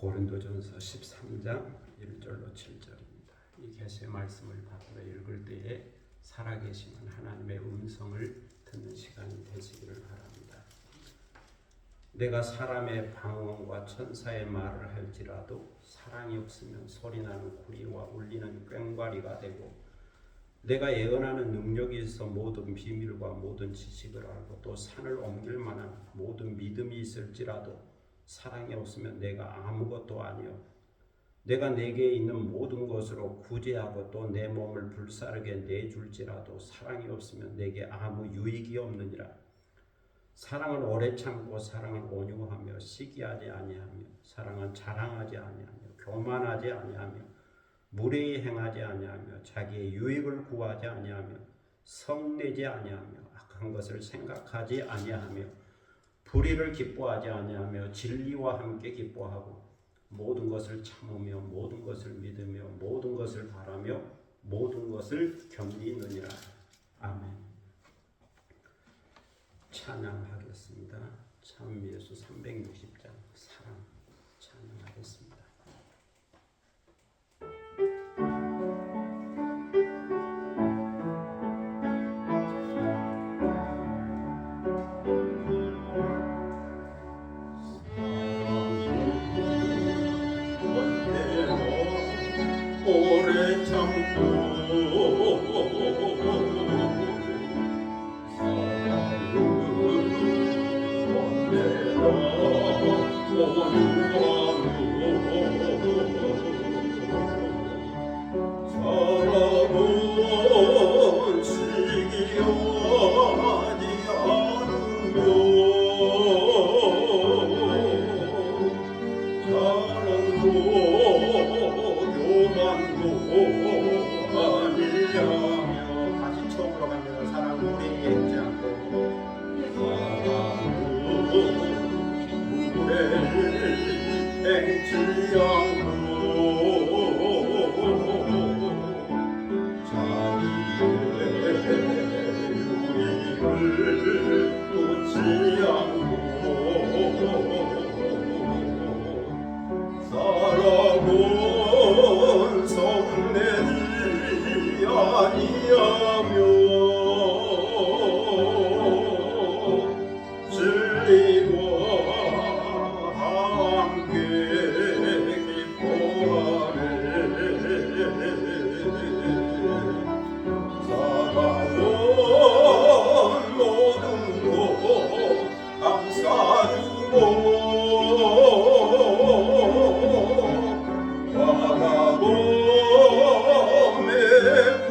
고린도전서 13장 1절로 7절입니다. 이 계시의 말씀을 받들어 읽을 때에 살아계시는 하나님의 음성을 듣는 시간이 되시기를 바랍니다. 내가 사람의 방언과 천사의 말을 할지라도 사랑이 없으면 소리나는 구리와 울리는 꽹과리가 되고, 내가 예언하는 능력이 있어 모든 비밀과 모든 지식을 알고 또 산을 옮길 만한 모든 믿음이 있을지라도 사랑이 없으면 내가 아무것도 아니요, 내가 내게 있는 모든 것으로 구제하고 또 내 몸을 불사르게 내줄지라도 사랑이 없으면 내게 아무 유익이 없느니라. 사랑은 오래 참고 사랑은 온유하며 시기하지 아니하며 사랑은 자랑하지 아니하며 교만하지 아니하며 무례히 행하지 아니하며 자기의 유익을 구하지 아니하며 성내지 아니하며 악한 것을 생각하지 아니하며 불의를 기뻐하지 아니하며 진리와 함께 기뻐하고 모든 것을 참으며 모든 것을 믿으며 모든 것을 바라며 모든 것을 견디느니라. 아멘. 찬양하겠습니다. 찬미예수 360장 사랑 찬양하겠습니다. 오래 참고 사랑은 시기하지 않으며 사랑도 교만도 아니하며, 다시 처음으로 갑니다. 사랑 우리 잊지 않고 행치 않고 자기의 유익을 놓지 않고 사랑은 성내지 아니하며 진리와 함께 기뻐하네. 사랑은 모든 것 감싸주고 바라봄에 꽃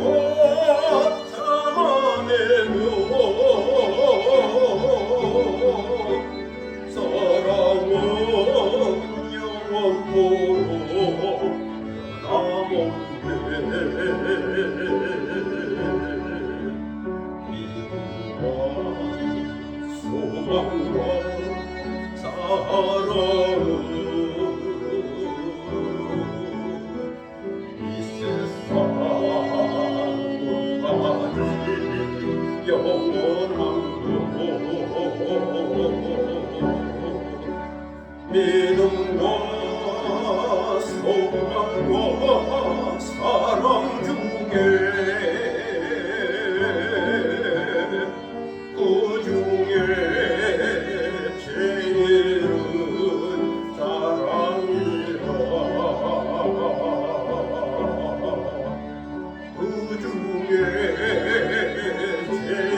담아내며 사랑은 영원토록 변함없네. 믿음과 소망과 사랑은 이 세상까지 영원한 것. 믿음과 소망과 사랑 중에 그 중에 제일은 사랑이라. 그 중에 제일은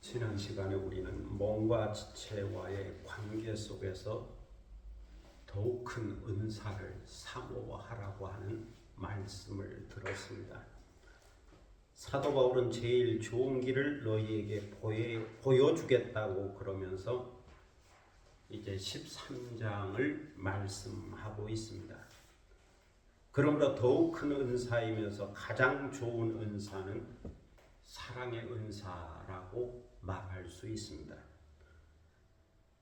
지난 시간에 우리는 몸과 지체와의 관계 속에서 더욱 큰 은사를 사모하라고 하는 말씀을 들었습니다. 사도 바울은 제일 좋은 길을 너희에게 보여주겠다고 그러면서 이제 13장을 말씀하고 있습니다. 그러므로 더욱 큰 은사이면서 가장 좋은 은사는 사랑의 은사라고 말할 수 있습니다.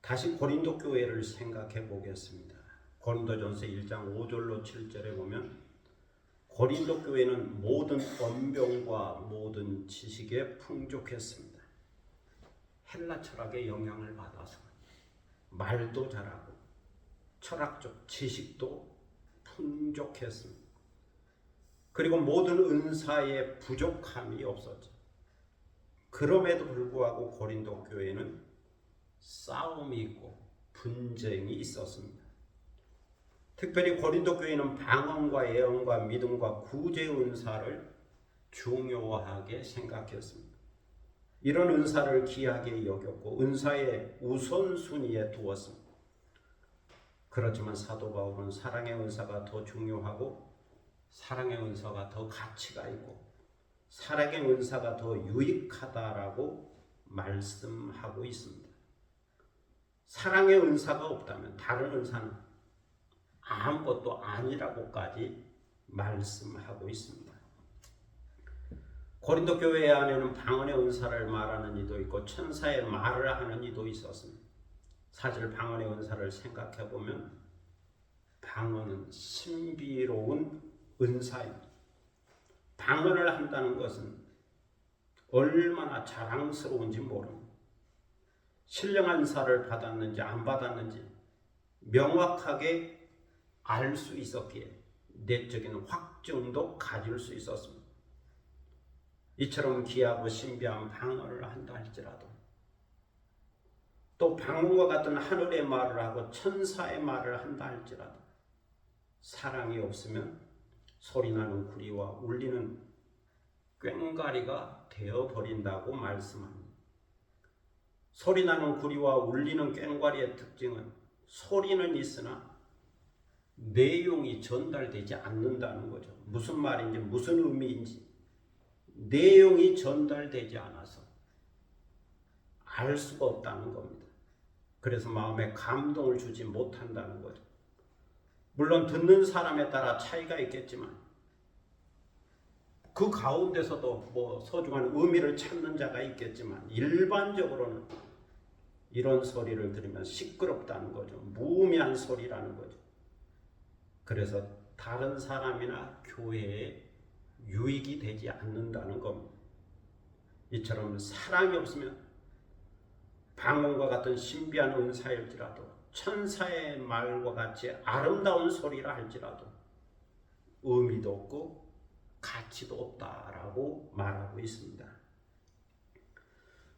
다시 고린도 교회를 생각해 보겠습니다. 고린도전서 1장 5절로 7절에 보면 고린도 교회는 모든 언병과 모든 지식에 풍족했습니다. 헬라 철학의 영향을 받아서 말도 잘하고 철학적 지식도 풍족했습니다. 그리고 모든 은사에 부족함이 없었죠. 그럼에도 불구하고 고린도 교회는 싸움이 있고 분쟁이 있었습니다. 특별히 고린도 교회는 방언과 예언과 믿음과 구제 은사를 중요하게 생각했습니다. 이런 은사를 귀하게 여겼고 은사의 우선순위에 두었습니다. 그렇지만 사도 바울은 사랑의 은사가 더 중요하고 사랑의 은사가 더 가치가 있고 사랑의 은사가 더 유익하다라고 말씀하고 있습니다. 사랑의 은사가 없다면 다른 은사는 아무것도 아니라고까지 말씀하고 있습니다. 고린도 교회 안에는 방언의 은사를 말하는 이도 있고 천사의 말을 하는 이도 있었습니다. 사실 방언의 은사를 생각해 보면 방언은 신비로운 은사입니다. 방언을 한다는 것은 얼마나 자랑스러운지 모릅니다. 신령한 은사를 받았는지 안 받았는지 명확하게 알 수 있었기에 내적인 확증도 가질 수 있었습니다. 이처럼 귀하고 신비한 방언을 한다 할지라도 또 방언과 같은 하늘의 말을 하고 천사의 말을 한다 할지라도 사랑이 없으면 소리나는 구리와 울리는 꽹과리가 되어버린다고 말씀합니다. 소리나는 구리와 울리는 꽹과리의 특징은 소리는 있으나 내용이 전달되지 않는다는 거죠. 무슨 말인지 무슨 의미인지 내용이 전달되지 않아서 알 수가 없다는 겁니다. 그래서 마음에 감동을 주지 못한다는 거죠. 물론 듣는 사람에 따라 차이가 있겠지만 그 가운데서도 소중한 의미를 찾는 자가 있겠지만 일반적으로는 이런 소리를 들으면 시끄럽다는 거죠. 무의미한 소리라는 거죠. 그래서 다른 사람이나 교회에 유익이 되지 않는다는 겁니다. 이처럼 사랑이 없으면 방언과 같은 신비한 은사일지라도 천사의 말과 같이 아름다운 소리라 할지라도 의미도 없고 가치도 없다라고 말하고 있습니다.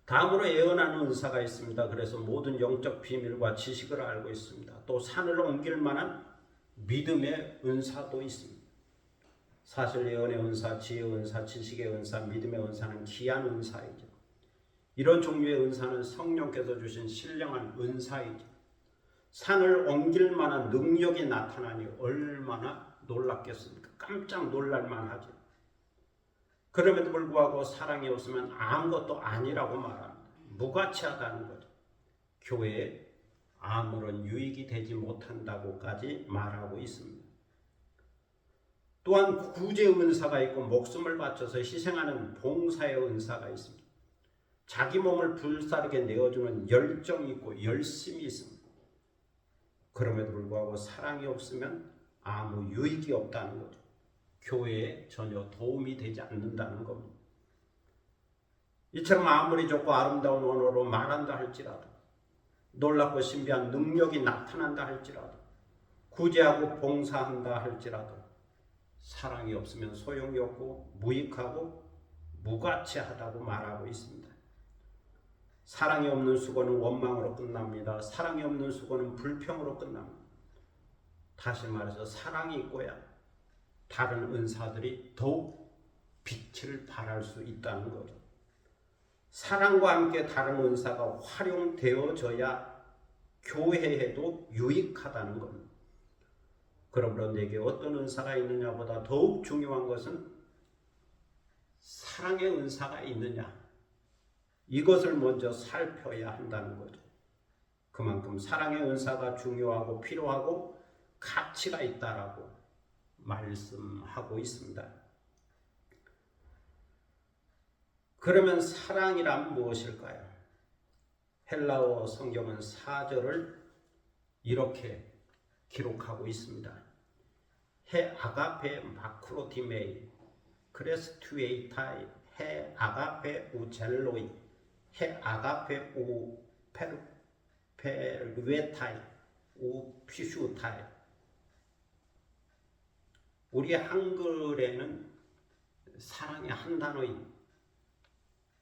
다음으로 예언하는 은사가 있습니다. 그래서 모든 영적 비밀과 지식을 알고 있습니다. 또 산을 옮길 만한 믿음의 은사도 있습니다. 사실 예언의 은사, 지혜의 은사, 지식의 은사, 믿음의 은사는 귀한 은사이죠. 이런 종류의 은사는 성령께서 주신 신령한 은사이죠. 산을 옮길 만한 능력이 나타나니 얼마나 놀랍겠습니까? 깜짝 놀랄만 하죠. 그럼에도 불구하고 사랑이 없으면 아무것도 아니라고 말합니다. 무가치하다는 거죠. 교회에 아무런 유익이 되지 못한다고까지 말하고 있습니다. 또한 구제 은사가 있고 목숨을 바쳐서 희생하는 봉사의 은사가 있습니다. 자기 몸을 불사르게 내어주는 열정이 있고 열심이 있습니다. 그럼에도 불구하고 사랑이 없으면 아무 유익이 없다는 거죠. 교회에 전혀 도움이 되지 않는다는 겁니다. 이처럼 아무리 좋고 아름다운 언어로 말한다 할지라도 놀랍고 신비한 능력이 나타난다 할지라도 구제하고 봉사한다 할지라도 사랑이 없으면 소용이 없고 무익하고 무가치하다고 말하고 있습니다. 사랑이 없는 수고는 원망으로 끝납니다. 사랑이 없는 수고는 불평으로 끝납니다. 다시 말해서 사랑이 있고야 다른 은사들이 더욱 빛을 발할 수 있다는 거죠. 사랑과 함께 다른 은사가 활용되어져야 교회에도 유익하다는 겁니다. 그러므로 내게 어떤 은사가 있느냐보다 더욱 중요한 것은 사랑의 은사가 있느냐, 이것을 먼저 살펴야 한다는 거죠. 그만큼 사랑의 은사가 중요하고 필요하고 가치가 있다라고 말씀하고 있습니다. 그러면 사랑이란 무엇일까요? 헬라어 성경은 4절을 이렇게 기록하고 있습니다. 헤 아가페 마크로티메이 크레스투에이타이 헤 아가페 우젤로이 헤 아가페 우 페르베타이 우 피슈타이. 우리 한글에는 사랑의 한 단어입니다.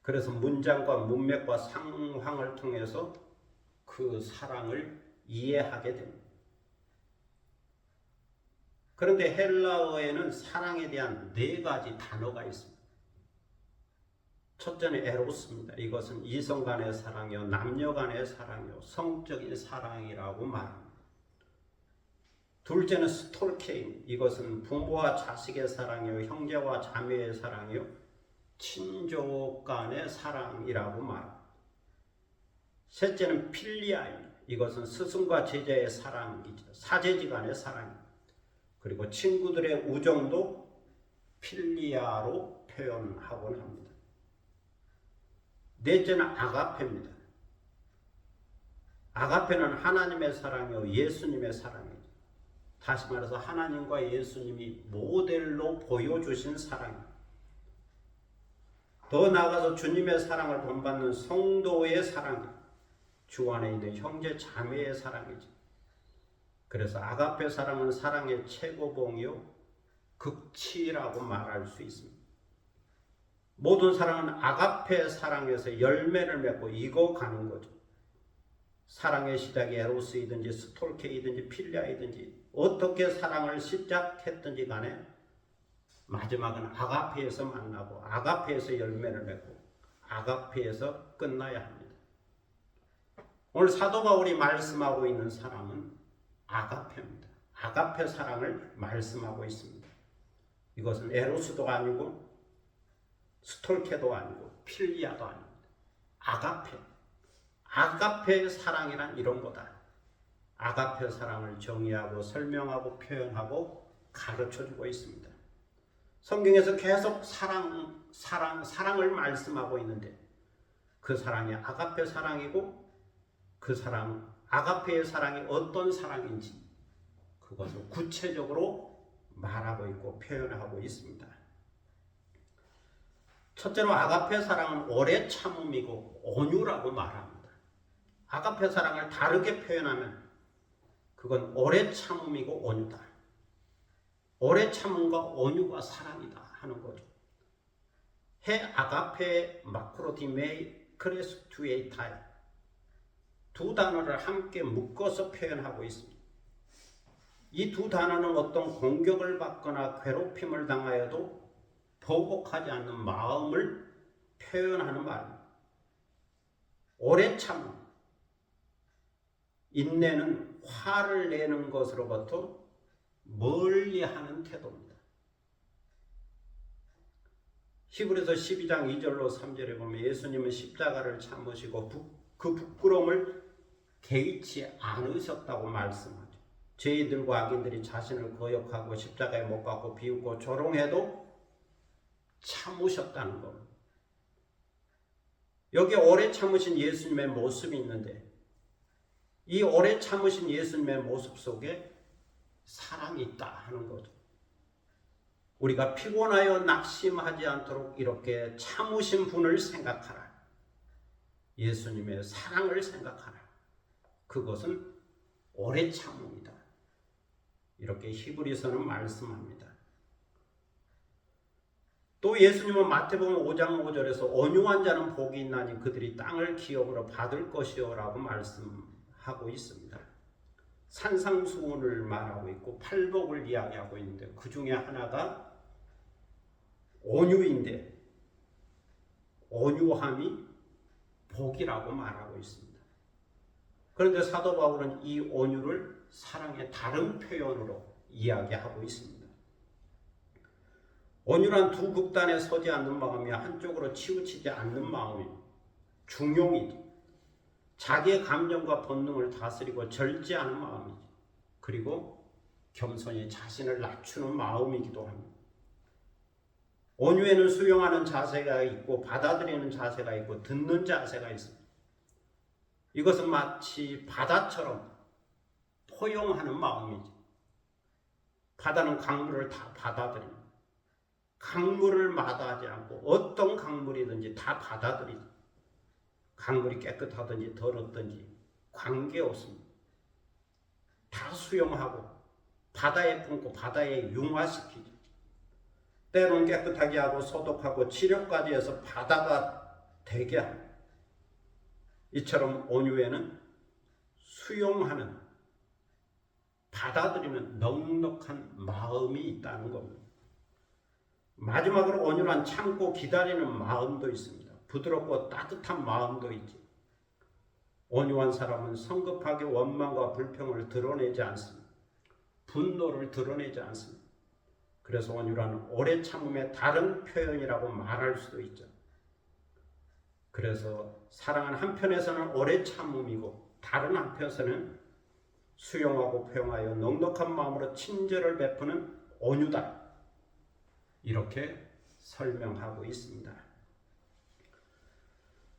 그래서 문장과 문맥과 상황을 통해서 그 사랑을 이해하게 됩니다. 그런데 헬라어에는 사랑에 대한 4가지 단어가 있습니다. 첫째는 에로스입니다. 이것은 이성 간의 사랑이요, 남녀 간의 사랑이요, 성적인 사랑이라고 말합니다. 둘째는 스톨케임. 이것은 부모와 자식의 사랑이요, 형제와 자매의 사랑이요, 친족 간의 사랑이라고 말합니다. 셋째는 필리아입니다. 이것은 스승과 제자의 사랑이죠. 사제지간의 사랑입니다. 그리고 친구들의 우정도 필리아로 표현하곤 합니다. 넷째는 아가페입니다. 아가페는 하나님의 사랑이요, 예수님의 사랑이죠. 다시 말해서 하나님과 예수님이 모델로 보여주신 사랑입니다. 더 나아가서 주님의 사랑을 본받는 성도의 사랑입니다. 주 안에 있는 형제 자매의 사랑이죠. 그래서 아가페 사랑은 사랑의 최고봉이요, 극치라고 말할 수 있습니다. 모든 사랑은 아가페 사랑에서 열매를 맺고 익어가는 거죠. 사랑의 시작이 에로스이든지 스톨케이든지 필리아이든지 어떻게 사랑을 시작했든지 간에 마지막은 아가페에서 만나고 아가페에서 열매를 맺고 아가페에서 끝나야 합니다. 오늘 사도 바울이 말씀하고 있는 사랑은 아가페입니다. 아가페 사랑을 말씀하고 있습니다. 이것은 에로스도 아니고 스톨케도 아니고 필리아도 아닙니다. 아가페. 아가페의 사랑이란 이런 거다. 아가페 사랑을 정의하고 설명하고 표현하고 가르쳐주고 있습니다. 성경에서 계속 사랑을 말씀하고 있는데 그 사랑이 아가페 사랑이고 그 사랑, 아가페의 사랑이 어떤 사랑인지 그것을 구체적으로 말하고 있고 표현하고 있습니다. 첫째로 아가페 사랑은 오래 참음이고 온유라고 말합니다. 아가페 사랑을 다르게 표현하면 그건 오래 참음이고 온유다. 오래 참음과 온유가 사랑이다 하는 거죠. 헤 아가페 마크로디메이 크레스투에이타이 두 단어를 함께 묶어서 표현하고 있습니다. 이 두 단어는 어떤 공격을 받거나 괴롭힘을 당하여도 보복하지 않는 마음을 표현하는 말입니다. 오래 참음, 인내는 화를 내는 것으로부터 멀리하는 태도입니다. 히브리서 12장 2절로 3절에 보면 예수님은 십자가를 참으시고 그 부끄러움을 개의치 않으셨다고 말씀하죠. 죄인들과 악인들이 자신을 거역하고 십자가에 못 박고 비웃고 조롱해도 참으셨다는 겁니다. 여기 오래 참으신 예수님의 모습이 있는데 이 오래 참으신 예수님의 모습 속에 사랑이 있다 하는 거죠. 우리가 피곤하여 낙심하지 않도록 이렇게 참으신 분을 생각하라. 예수님의 사랑을 생각하라. 그것은 오래 참음이다. 이렇게 히브리서는 말씀합니다. 또 예수님은 마태복음 5장 5절에서 온유한 자는 복이 있나니 그들이 땅을 기업으로 받을 것이요 라고 말씀하고 있습니다. 산상수훈을 말하고 있고 팔복을 이야기하고 있는데 그 중에 하나가 온유인데 온유함이 복이라고 말하고 있습니다. 그런데 사도 바울은 이 온유를 사랑의 다른 표현으로 이야기하고 있습니다. 온유란 두 극단에 서지 않는 마음이 한쪽으로 치우치지 않는 마음이 중용이죠. 자기의 감정과 본능을 다스리고 절제하는 마음이죠. 그리고 겸손히 자신을 낮추는 마음이기도 합니다. 온유에는 수용하는 자세가 있고 받아들이는 자세가 있고 듣는 자세가 있습니다. 이것은 마치 바다처럼 포용하는 마음이지. 바다는 강물을 다 받아들입니다. 강물을 마다하지 않고 어떤 강물이든지 다 받아들이지. 강물이 깨끗하든지 더럽든지 관계없습니다. 다 수용하고 바다에 품고 바다에 융화시키죠. 때로는 깨끗하게 하고 소독하고 치료까지 해서 바다가 되게 합니다. 이처럼 온유에는 수용하는, 받아들이는 넉넉한 마음이 있다는 겁니다. 마지막으로 온유란 참고 기다리는 마음도 있습니다. 부드럽고 따뜻한 마음도 있지. 온유한 사람은 성급하게 원망과 불평을 드러내지 않습니다. 분노를 드러내지 않습니다. 그래서 온유란 오래 참음의 다른 표현이라고 말할 수도 있죠. 그래서 사랑은 한편에서는 오래 참음이고 다른 한편에서는 수용하고 포용하여 넉넉한 마음으로 친절을 베푸는 온유다. 이렇게 설명하고 있습니다.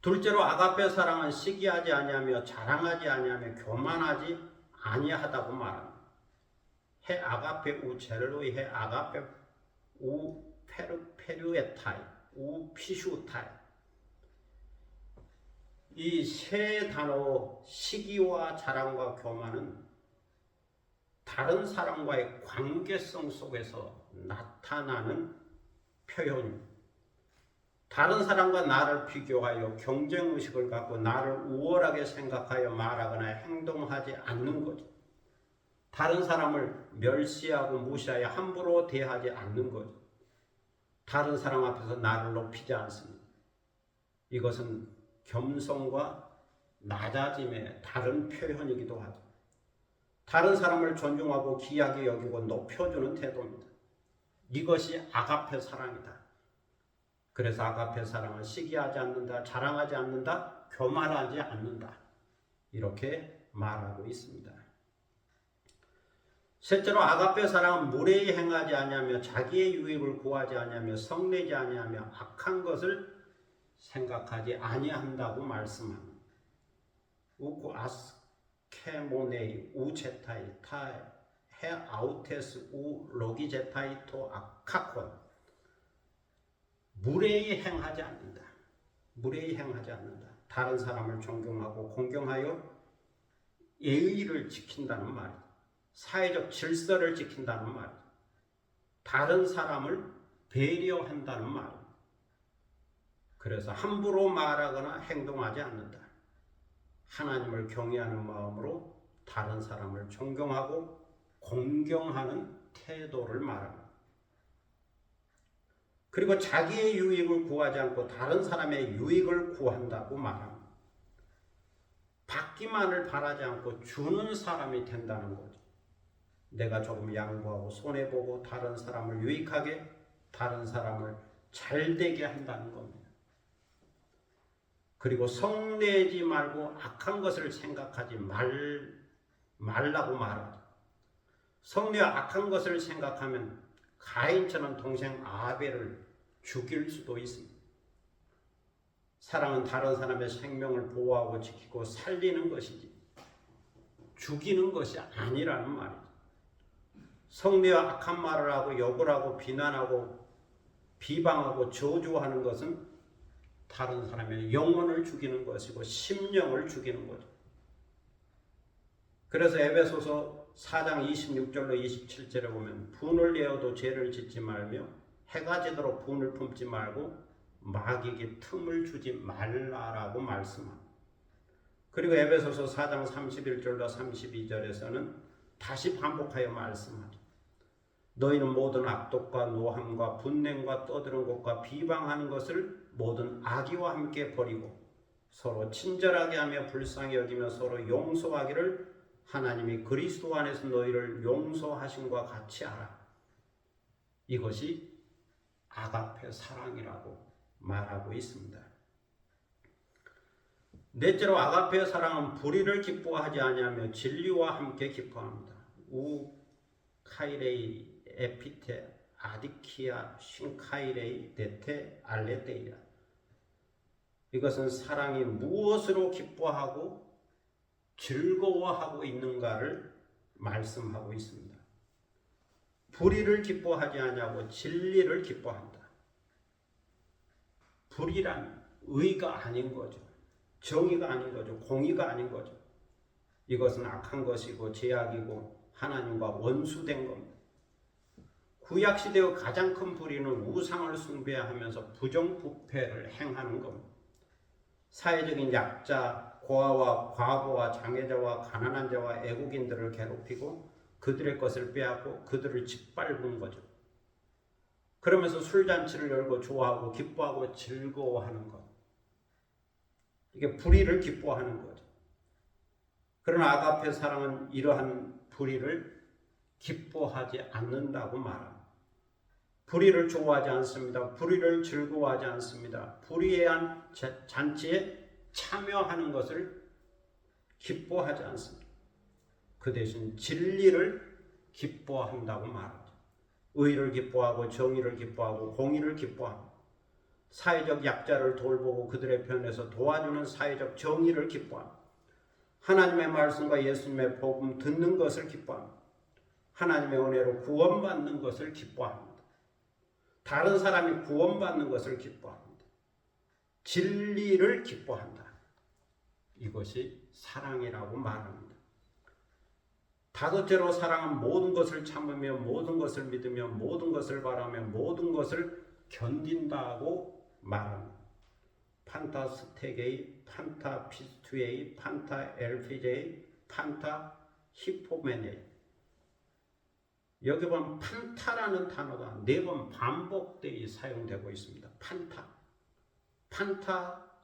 둘째로 아가페 사랑은 시기하지 아니하며 자랑하지 아니하며 교만하지 아니하다고 말합니다. 해 아가페 우 젤로이 해 아가페 우 페르페류에타이 우 피슈타이. 이 세 단어 시기와 자랑과 교만은 다른 사람과의 관계성 속에서 나타나는 표현입니다. 다른 사람과 나를 비교하여 경쟁의식을 갖고 나를 우월하게 생각하여 말하거나 행동하지 않는 거죠. 다른 사람을 멸시하고 무시하여 함부로 대하지 않는 거죠. 다른 사람 앞에서 나를 높이지 않습니다. 이것은 겸손과 낮아짐의 다른 표현이기도 하죠. 다른 사람을 존중하고 귀하게 여기고 높여주는 태도입니다. 이것이 아가페 사랑이다. 그래서 아가페 사랑은 시기하지 않는다, 자랑하지 않는다, 교만하지 않는다. 이렇게 말하고 있습니다. 셋째로 아가페 사랑은 무례히 행하지 아니하며 자기의 유익을 구하지 아니하며 성내지 아니하며 악한 것을 생각하지 아니한다고 말씀합니다. 우쿠 아스케모네이 우제타이 타에 해 아우테스 우 로기제타이 토 아카콘. 무례히 행하지 않는다. 무례히 행하지 않는다. 다른 사람을 존경하고 공경하여 예의를 지킨다는 말이다. 사회적 질서를 지킨다는 말이다. 다른 사람을 배려한다는 말이다. 그래서 함부로 말하거나 행동하지 않는다. 하나님을 경외하는 마음으로 다른 사람을 존경하고 공경하는 태도를 말합니다. 그리고 자기의 유익을 구하지 않고 다른 사람의 유익을 구한다고 말합니다. 받기만을 바라지 않고 주는 사람이 된다는 거죠. 내가 조금 양보하고 손해보고 다른 사람을 유익하게, 다른 사람을 잘되게 한다는 겁니다. 그리고 성내지 말고 악한 것을 생각하지 말라고 말하죠. 성내와 악한 것을 생각하면 가인처럼 동생 아벨을 죽일 수도 있습니다. 사랑은 다른 사람의 생명을 보호하고 지키고 살리는 것이지 죽이는 것이 아니라는 말이죠. 성내와 악한 말을 하고 욕을 하고 비난하고 비방하고 저주하는 것은 다른 사람의 영혼을 죽이는 것이고 심령을 죽이는 거죠. 그래서 에베소서 4장 26절로 27절에 보면 분을 내어도 죄를 짓지 말며 해가 지도록 분을 품지 말고 마귀에게 틈을 주지 말라라고 말씀합니다. 그리고 에베소서 4장 31절로 32절에서는 다시 반복하여 말씀하죠. 너희는 모든 악독과 노함과 분냉과 떠드는 것과 비방하는 것을 모든 악의와 함께 버리고 서로 친절하게 하며 불쌍히 여기며 서로 용서하기를 하나님이 그리스도 안에서 너희를 용서하신과 같이 하라. 이것이 아가페 사랑이라고 말하고 있습니다. 넷째로 아가페 사랑은 불의를 기뻐하지 아니하며 진리와 함께 기뻐합니다. 우 카이레이 에피테 아디키아 싱카이레이 데테 알레데이라. 이것은 사랑이 무엇으로 기뻐하고 즐거워하고 있는가를 말씀하고 있습니다. 불의를 기뻐하지 않냐고 진리를 기뻐한다. 불의란 의가 아닌 거죠. 정의가 아닌 거죠. 공의가 아닌 거죠. 이것은 악한 것이고 죄악이고 하나님과 원수된 겁니다. 구약시대의 가장 큰 불의는 우상을 숭배하면서 부정부패를 행하는 겁니다. 사회적인 약자, 고아와 과부와 장애자와 가난한 자와 애국인들을 괴롭히고 그들의 것을 빼앗고 그들을 짓밟은 거죠. 그러면서 술잔치를 열고 좋아하고 기뻐하고 즐거워하는 것. 이게 불의를 기뻐하는 거죠. 그러나 아가페 사랑은 이러한 불의를 기뻐하지 않는다고 말합니다. 불의를 좋아하지 않습니다. 불의를 즐거워하지 않습니다. 불의에 한 잔치에 참여하는 것을 기뻐하지 않습니다. 그 대신 진리를 기뻐한다고 말하죠. 의를 기뻐하고 정의를 기뻐하고 공의를 기뻐합니다. 사회적 약자를 돌보고 그들의 편에서 도와주는 사회적 정의를 기뻐합니다. 하나님의 말씀과 예수님의 복음 듣는 것을 기뻐합니다. 하나님의 은혜로 구원받는 것을 기뻐합니다. 다른 사람이 구원받는 것을 기뻐합니다. 진리를 기뻐한다. 이것이 사랑이라고 말합니다. 다섯째로 사랑은 모든 것을 참으며 모든 것을 믿으며 모든 것을 바라며 모든 것을 견딘다고 말합니다. 판타 스테게이, 판타 피스투에이, 판타 엘피제이, 판타 히포메네이. 여기 보면 판타라는 단어가 4번 반복되어 사용되고 있습니다. 판타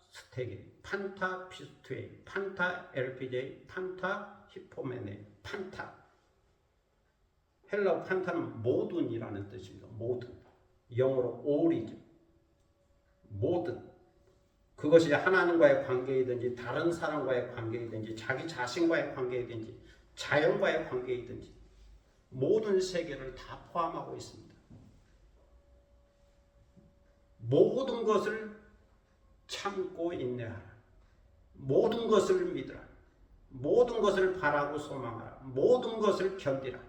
스테게이, 판타 피스투에이, 판타 엘피제이, 판타 히포메네이. 판타. 헬라어 판타는 모든이라는 뜻입니다. 모든. 영어로 all이죠. 모든. 그것이 하나님과의 관계이든지 다른 사람과의 관계이든지 자기 자신과의 관계이든지 자연과의 관계이든지 모든 세계를 다 포함하고 있습니다. 모든 것을 참고 인내하라. 모든 것을 믿으라. 모든 것을 바라고 소망하라. 모든 것을 견디라.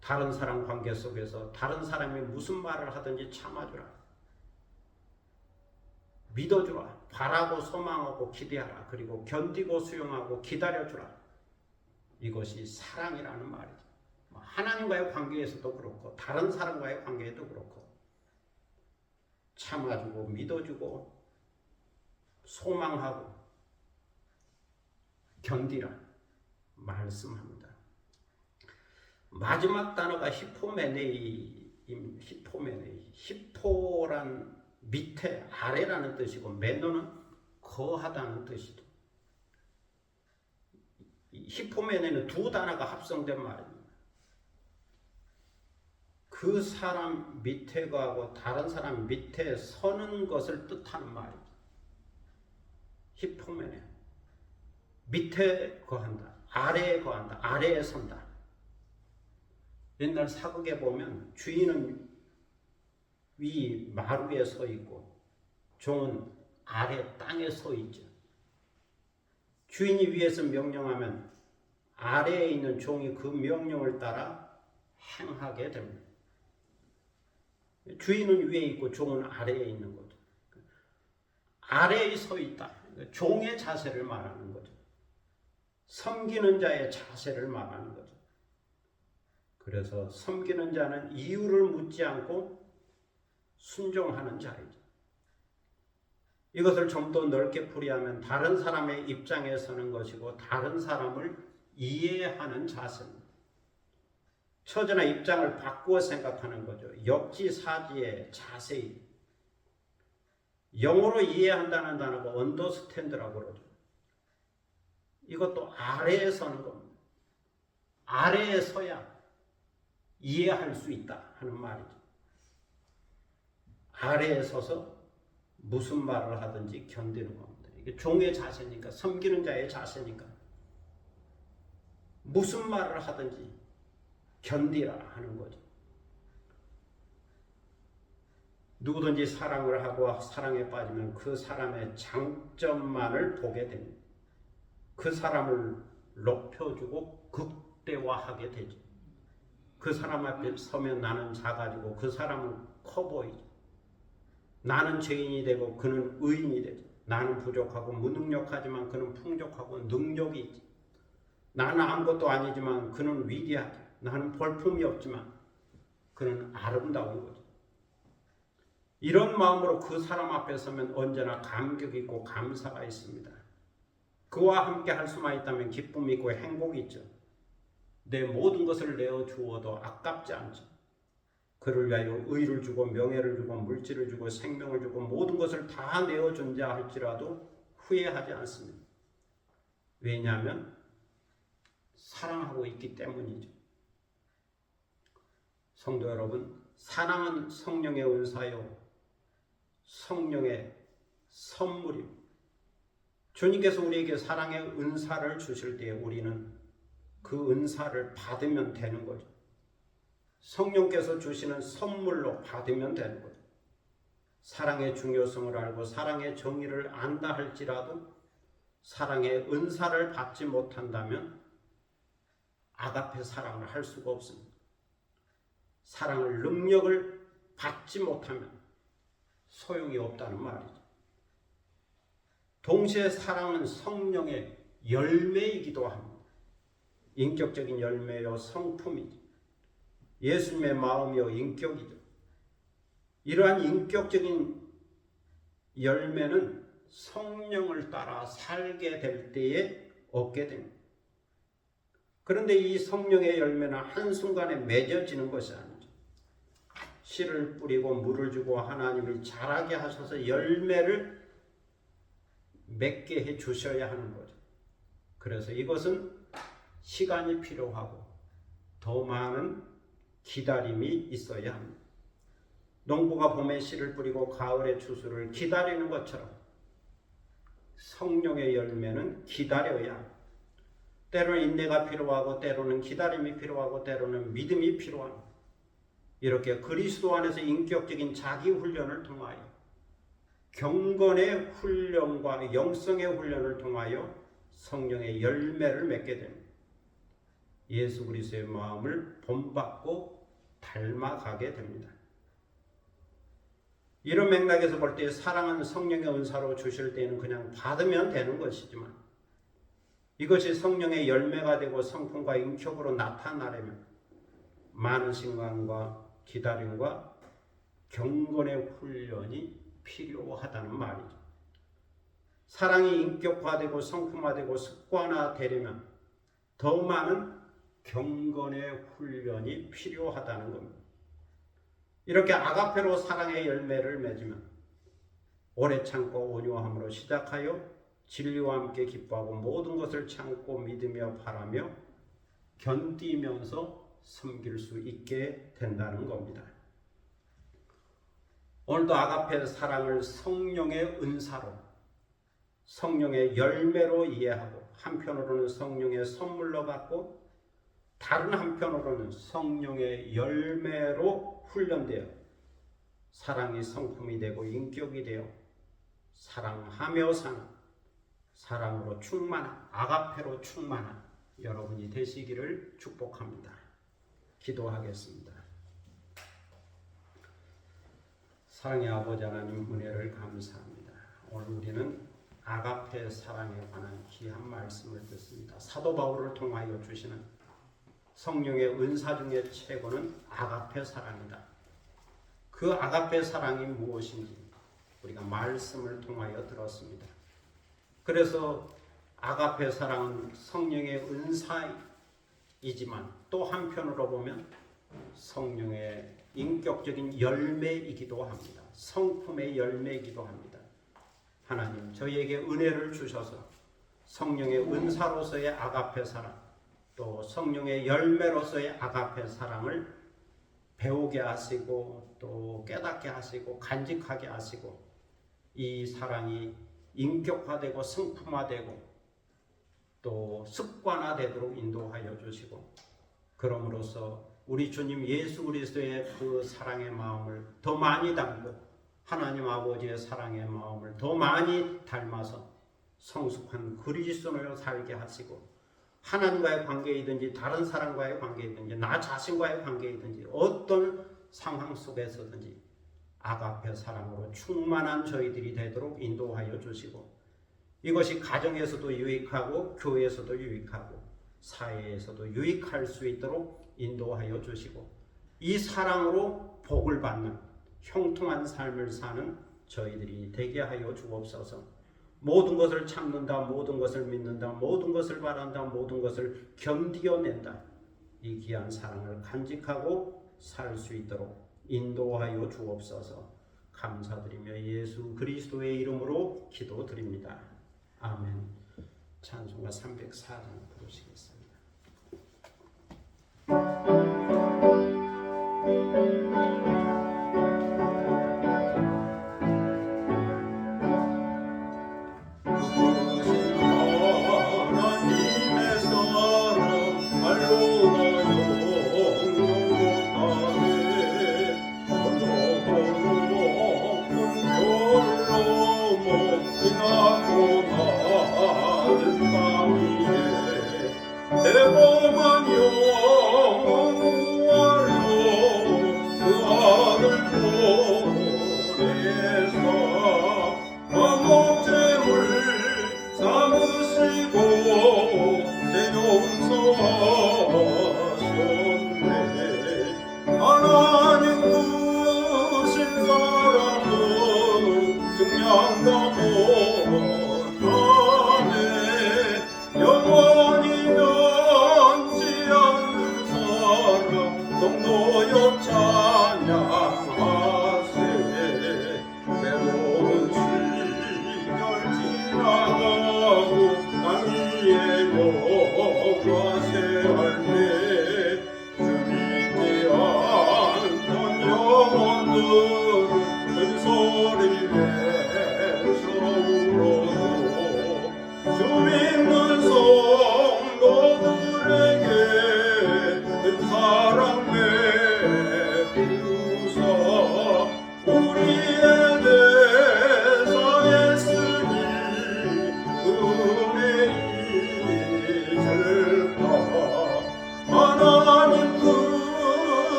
다른 사람 관계 속에서 다른 사람이 무슨 말을 하든지 참아주라. 믿어주라. 바라고 소망하고 기대하라. 그리고 견디고 수용하고 기다려주라. 이것이 사랑이라는 말이죠. 하나님과의 관계에서도 그렇고 다른 사람과의 관계에도 그렇고 참아주고 믿어주고 소망하고 견디라 말씀합니다. 마지막 단어가 히포메네이. 히포란 밑에 아래라는 뜻이고 메노는 거하다는 뜻이죠. 히포메네는 2 단어가 합성된 말입니다. 그 사람 밑에 거하고 다른 사람 밑에 서는 것을 뜻하는 말이죠. 히포메네. 밑에 거한다. 아래에 거한다. 아래에 선다. 옛날 사극에 보면 주인은 위 마루에 서 있고 종은 아래 땅에 서 있죠. 주인이 위에서 명령하면 아래에 있는 종이 그 명령을 따라 행하게 됩니다. 주인은 위에 있고 종은 아래에 있는 거죠. 아래에 서 있다. 종의 자세를 말하는 거죠. 섬기는 자의 자세를 말하는 거죠. 그래서 섬기는 자는 이유를 묻지 않고 순종하는 자이죠. 이것을 좀 더 넓게 풀이하면 다른 사람의 입장에 서는 것이고 다른 사람을 이해하는 자세입니다. 처지나 입장을 바꾸어 생각하는 거죠. 역지사지의 자세히. 영어로 이해한다는 단어가 언더스탠드라고 그러죠. 이것도 아래에 서는 겁니다. 아래에 서야 이해할 수 있다 하는 말이죠. 아래에 서서 무슨 말을 하든지 견디는 겁니다. 이게 종의 자세니까, 섬기는 자의 자세니까 무슨 말을 하든지 견디라 하는 거죠. 누구든지 사랑을 하고 사랑에 빠지면 그 사람의 장점만을 보게 됩니다. 그 사람을 높여주고 극대화하게 되죠. 그 사람 앞에 서면 나는 작아지고 그 사람은 커 보이죠. 나는 죄인이 되고 그는 의인이 되죠. 나는 부족하고 무능력하지만 그는 풍족하고 능력이 있지. 나는 아무것도 아니지만 그는 위대하죠. 나는 볼품이 없지만 그는 아름다운 거죠. 이런 마음으로 그 사람 앞에 서면 언제나 감격이 있고 감사가 있습니다. 그와 함께 할 수만 있다면 기쁨이 있고 행복이 있죠. 내 모든 것을 내어 주어도 아깝지 않죠. 그를 위하여 의를 주고 명예를 주고 물질을 주고 생명을 주고 모든 것을 다 내어 준자 할지라도 후회하지 않습니다. 왜냐하면 사랑하고 있기 때문이죠. 성도 여러분, 사랑은 성령의 은사요 성령의 선물입니다. 주님께서 우리에게 사랑의 은사를 주실 때에 우리는 그 은사를 받으면 되는 거죠. 성령께서 주시는 선물로 받으면 되는 거죠. 사랑의 중요성을 알고 사랑의 정의를 안다 할지라도 사랑의 은사를 받지 못한다면 아가페 사랑을 할 수가 없습니다. 사랑을 능력을 받지 못하면 소용이 없다는 말이죠. 동시에 사랑은 성령의 열매이기도 합니다. 인격적인 열매요 성품이죠. 예수님의 마음이요 인격이죠. 이러한 인격적인 열매는 성령을 따라 살게 될 때에 얻게 됩니다. 그런데 이 성령의 열매는 한순간에 맺어지는 것이 아니죠. 씨를 뿌리고 물을 주고 하나님이 자라게 하셔서 열매를 맺게 해 주셔야 하는 거죠. 그래서 이것은 시간이 필요하고 더 많은 기다림이 있어야 합니다. 농부가 봄에 씨를 뿌리고 가을에 추수를 기다리는 것처럼 성령의 열매는 기다려야 합니다. 때로는 인내가 필요하고 때로는 기다림이 필요하고 때로는 믿음이 필요합니다. 이렇게 그리스도 안에서 인격적인 자기 훈련을 통하여 경건의 훈련과 영성의 훈련을 통하여 성령의 열매를 맺게 됩니다. 예수 그리스도의 마음을 본받고 닮아가게 됩니다. 이런 맥락에서 볼 때 사랑은 성령의 은사로 주실 때는 그냥 받으면 되는 것이지만 이것이 성령의 열매가 되고 성품과 인격으로 나타나려면 많은 시간과 기다림과 경건의 훈련이 필요하다는 말이죠. 사랑이 인격화되고 성품화되고 습관화되려면 더 많은 경건의 훈련이 필요하다는 겁니다. 이렇게 아가페로 사랑의 열매를 맺으면 오래 참고 온유함으로 시작하여 진리와 함께 기뻐하고 모든 것을 참고 믿으며 바라며 견디면서 섬길 수 있게 된다는 겁니다. 오늘도 아가페 사랑을 성령의 은사로 성령의 열매로 이해하고 한편으로는 성령의 선물로 받고 다른 한편으로는 성령의 열매로 훈련되어 사랑이 성품이 되고 인격이 되어 사랑하며 사는 사랑으로 충만한 아가페로 충만한 여러분이 되시기를 축복합니다. 기도하겠습니다. 사랑의 아버지 하나님 은혜를 감사합니다. 오늘 우리는 아가페 사랑에 관한 귀한 말씀을 듣습니다. 사도 바울을 통하여 주시는 성령의 은사 중에 최고는 아가페 사랑이다. 그 아가페 사랑이 무엇인지 우리가 말씀을 통하여 들었습니다. 그래서 아가페 사랑은 성령의 은사이지만 또 한편으로 보면 성령의 인격적인 열매이기도 합니다. 성품의 열매이기도 합니다. 하나님, 저희에게 은혜를 주셔서 성령의 은사로서의 아가페 사랑, 또 성령의 열매로서의 아가페 사랑을 배우게 하시고 또 깨닫게 하시고 간직하게 하시고 이 사랑이 인격화되고 성품화되고 또 습관화되도록 인도하여 주시고 그럼으로써 우리 주님 예수 그리스도의 그 사랑의 마음을 더 많이 담고 하나님 아버지의 사랑의 마음을 더 많이 닮아서 성숙한 그리스도로 살게 하시고 하나님과의 관계이든지 다른 사람과의 관계이든지 나 자신과의 관계이든지 어떤 상황 속에서든지 아가페 사랑으로 충만한 저희들이 되도록 인도하여 주시고 이것이 가정에서도 유익하고 교회에서도 유익하고 사회에서도 유익할 수 있도록 인도하여 주시고 이 사랑으로 복을 받는 형통한 삶을 사는 저희들이 되게 하여 주옵소서. 모든 것을 참는다, 모든 것을 믿는다, 모든 것을 바란다, 모든 것을 견디어낸다. 이 귀한 사랑을 간직하고 살 수 있도록 인도하여 주옵소서. 감사드리며 예수 그리스도의 이름으로 기도드립니다. 아멘. 찬송가 304장 부르시겠습니다.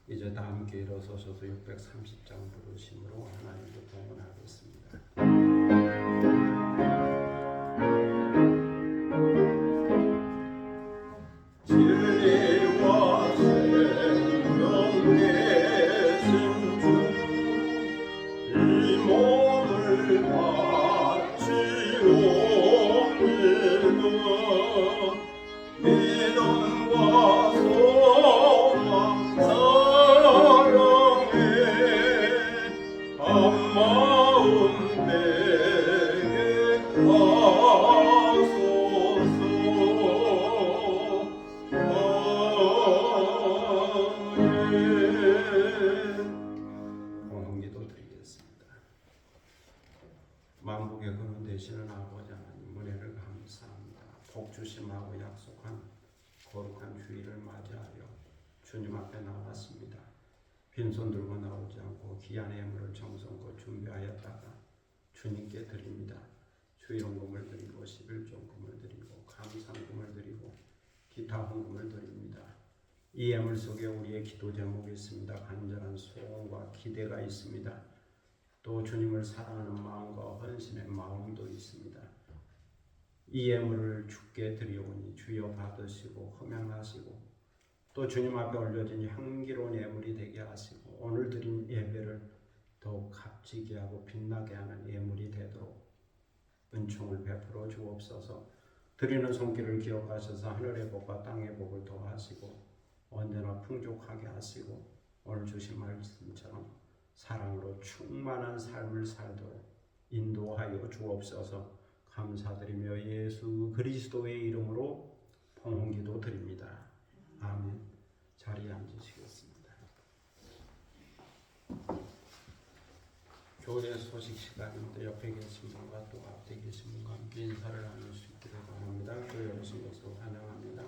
이제 다 함께 일어서셔서 630장 부르심으로 하나님께 동원하겠습니다. 진리와 생명 계신 주 이 몸을 바치오 믿음과 소망 사랑에 한마음 되게 하소서. 공헌기도 드리겠습니다. 만국의 근원 되시는 아버지 하나님 은혜를 감사합니다. 복 주심하고 약속한 거룩한 주일을 맞이하여 주님 앞에 나왔습니다. 빈손 들고 나오지 않고 귀한 예물을 정성껏 준비하였다가 주님께 드립니다. 주일헌금을 드리고 11조금을 드리고 감사금을 드리고 기타 헌금을 드립니다. 이 예물 속에 우리의 기도 제목이 있습니다. 간절한 소원과 기대가 있습니다. 또 주님을 사랑하는 마음과 헌신의 마음도 있습니다. 이 예물을 주께 드리오니 주여 받으시고 흠양하시고 또 주님 앞에 올려진 향기로운 예물이 되게 하시고 오늘 드린 예배를 더욱 값지게 하고 빛나게 하는 예물이 되도록 은총을 베풀어 주옵소서. 드리는 손길을 기억하셔서 하늘의 복과 땅의 복을 더하시고 언제나 풍족하게 하시고 오늘 주신 말씀처럼 사랑으로 충만한 삶을 살도록 인도하여 주옵소서. 감사드리며 예수 그리스도의 이름으로 봉헌기도 드립니다. 아멘. 자리에 앉으시겠습니다. 교회 소식 시간인데 옆에 계신 분과 또 앞에 계신 분과 함께 인사를 나눌 수 있기를 바랍니다. 교회 오신 것을 환영합니다.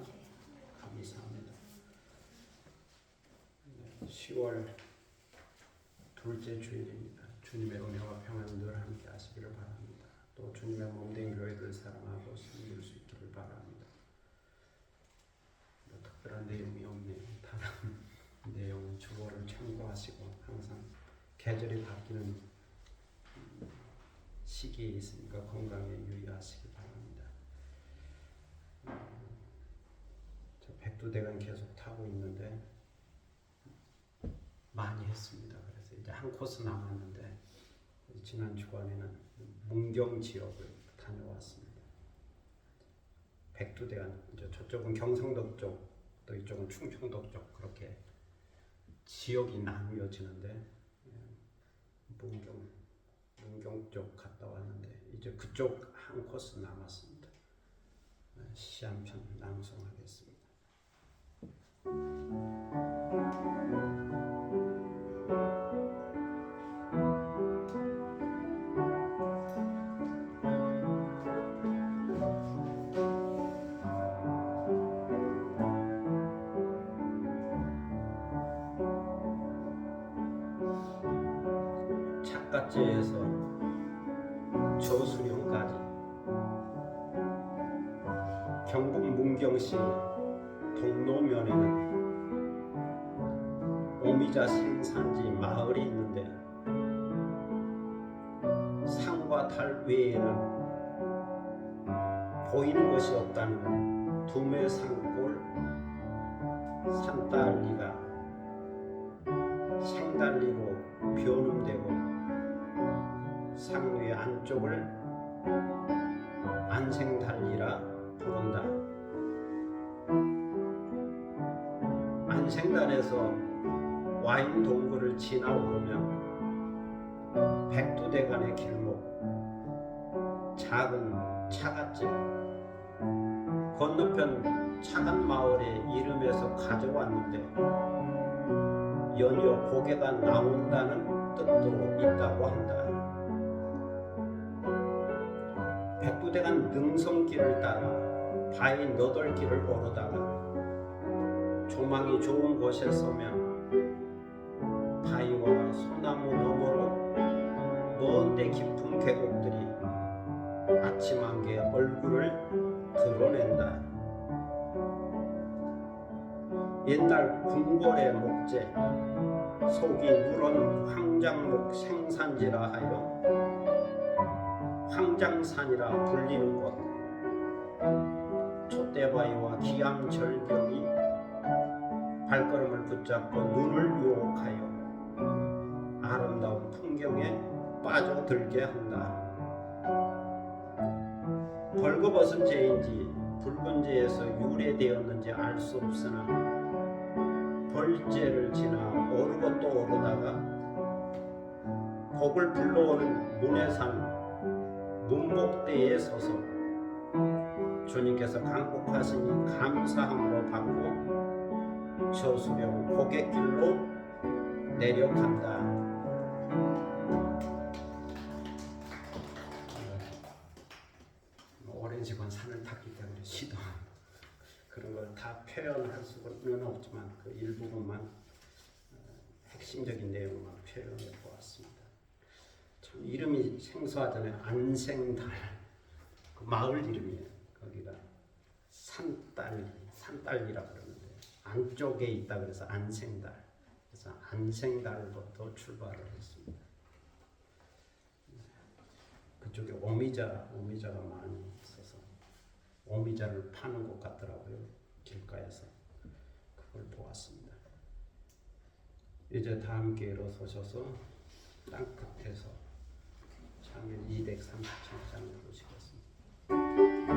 감사합니다. 10월 둘째 주일입니다. 주님의 은혜와 평안 늘 함께 하시기를 바랍니다. 또 주님의 몸된 교회를 사랑하고 섬길 수 있기를 바랍니다. 뭐 특별한 내용이 없네요. 다른 내용 주보를 참고하시고 항상 계절이 바뀌는 시기에 있으니까 건강에 유의하시기 바랍니다. 저 백두대간 계속 타고 있는데 많이 했습니다. 그래서 이제 한 코스 남았는데 지난 주간에는 문경 지역을 다녀왔습니다. 백두대간 이제 저쪽은 경상도 쪽, 또 이쪽은 충청도 쪽 그렇게 지역이 나뉘어지는데 문경 쪽 갔다 왔는데 이제 그쪽 한 코스 남았습니다. 시 한 편 낭송하겠습니다. 착갓제에서 저수령까지 경북 문경시 동로면에는 오미자 생산지 마을이 있는데 산과 달 외에는 보이는 것이 없다는 두메산골 산달리가 생달리로 변음되고 상류의 안쪽을 안생달리라 부른다. 안생달에서 와인 동굴을 지나 오르면 백두대간의 길목 작은 차갓집 건너편 차갓 마을의 이름에서 가져왔는데 연이어 고개가 나온다는 뜻도 있다고 한다. 백두대간 능선길을 따라 바위 너덜길을 오르다가 조망이 좋은 곳에 서면 바위와 소나무 너머로 먼데 깊은 계곡들이 아침 안개에 얼굴을 드러낸다. 옛날 궁궐의 목재 속이 누런 황장목 생산지라 하여 황장산이라 불리는 곳 촛대바위와 기암절경이 발걸음을 붙잡고 눈을 유혹하여 아름다운 풍경에 빠져들게 한다. 벌거벗은 죄인지 붉은 죄에서 유래되었는지 알 수 없으나 벌죄를 지나 오르고 또 오르다가 복을 불러오는 문해산 문복대에 서서 주님께서 강복하시니 감사함으로 받고 저수령 고갯길로 내려간다. 오랜 시간 산을 탔기 때문에 시도 그런 걸 다 표현할 수는 없지만 그 일부분만 핵심적인 내용만 표현해 보았습니다. 참 이름이 생소하잖아요. 안생달, 그 마을 이름이에요. 거기가 산딸이라고 그러는데 안쪽에 있다 그래서 안생달. 그래서 안생달부터 출발을 했습니다. 그쪽에 오미자가 많이 있어서 오미자를 파는 곳 같더라고요. 길가에서 그걸 보았습니다. 이제 다 함께 일어서셔서 땅 끝에서 창일 237장을 보시겠습니다.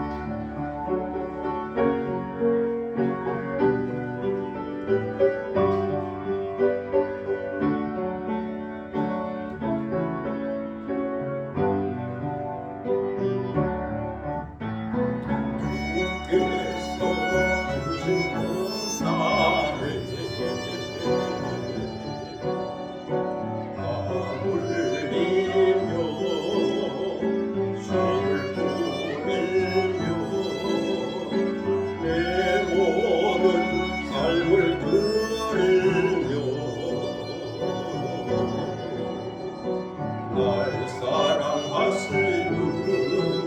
날 사랑하시는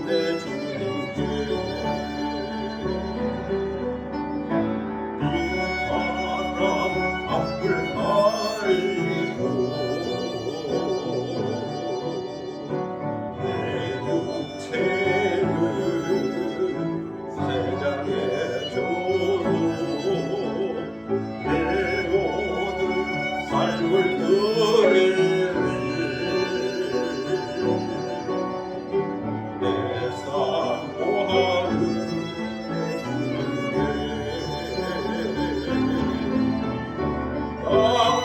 내 주님께 빈바람 앞을 가리고 내 육체는 세상에 줘도 내 모든 삶을 드리리 내 사모하는 땅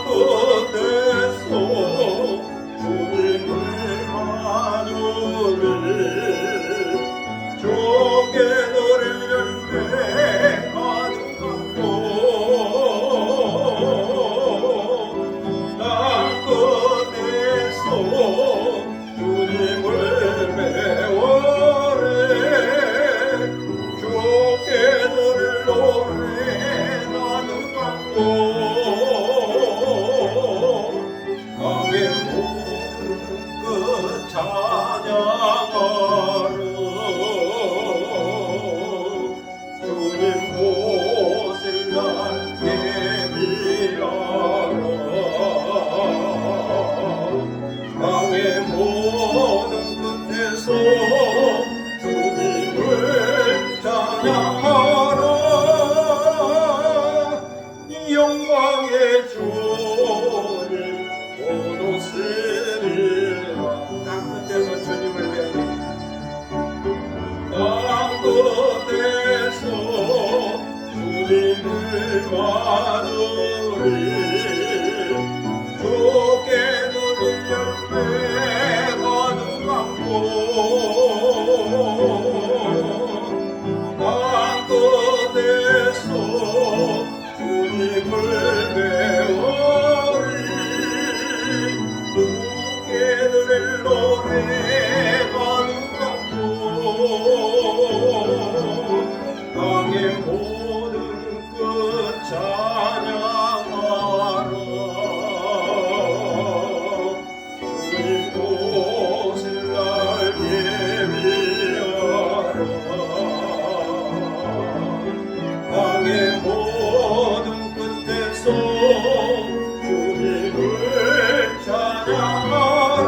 끝에서 주님을 마주리 주께 너를 열매 가져가고 땅 끝에서 주님을 배워래 주께 너를 노래 나는 갖고 강의 모든 끝 찬양하러 주님 오실 날 예비하라 강의 모든 끝에서 주님을 찬양하라 영광의 주님 곧 오시리라 땅 끝에서 주님을 뵈니 땅 끝에서 주님을 마주리 주께 눈을 열매 가득하고 땅 끝에서 주님을 배우리 주께 들을 노래 가득하고 땅의 모든 끝 찬양하라 주님 오실 날 예비하라 땅의 모든 끝에서 주님을 찬양하라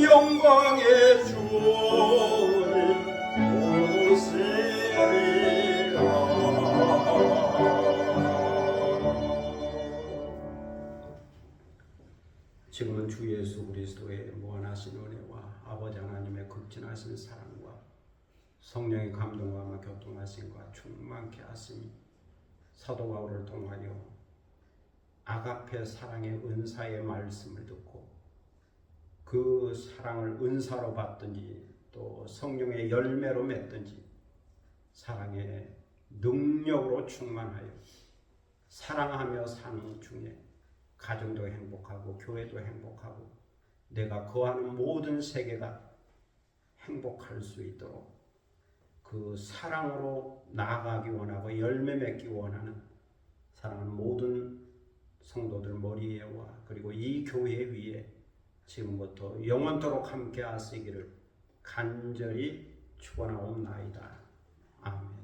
영광의 주님 오시리라 지금은 주 예수 그리스도의 무한하신 은혜와 아버지 하나님의 극진하신 사랑과 성령의 감동과 교통하심과 충만케 하심이 사도 바울을 통하여 아가페 사랑의 은사의 말씀을 듣고 그 사랑을 은사로 받든지 또 성령의 열매로 맺든지 사랑의 능력으로 충만하여 사랑하며 사는 중에 가정도 행복하고 교회도 행복하고 내가 거하는 모든 세계가 행복할 수 있도록 그 사랑으로 나아가기 원하고 열매 맺기 원하는 사랑하는 모든 성도들 머리에와 그리고 이 교회 위에 지금부터 영원토록 함께 하시기를 간절히 축원하옵나이다. 아멘.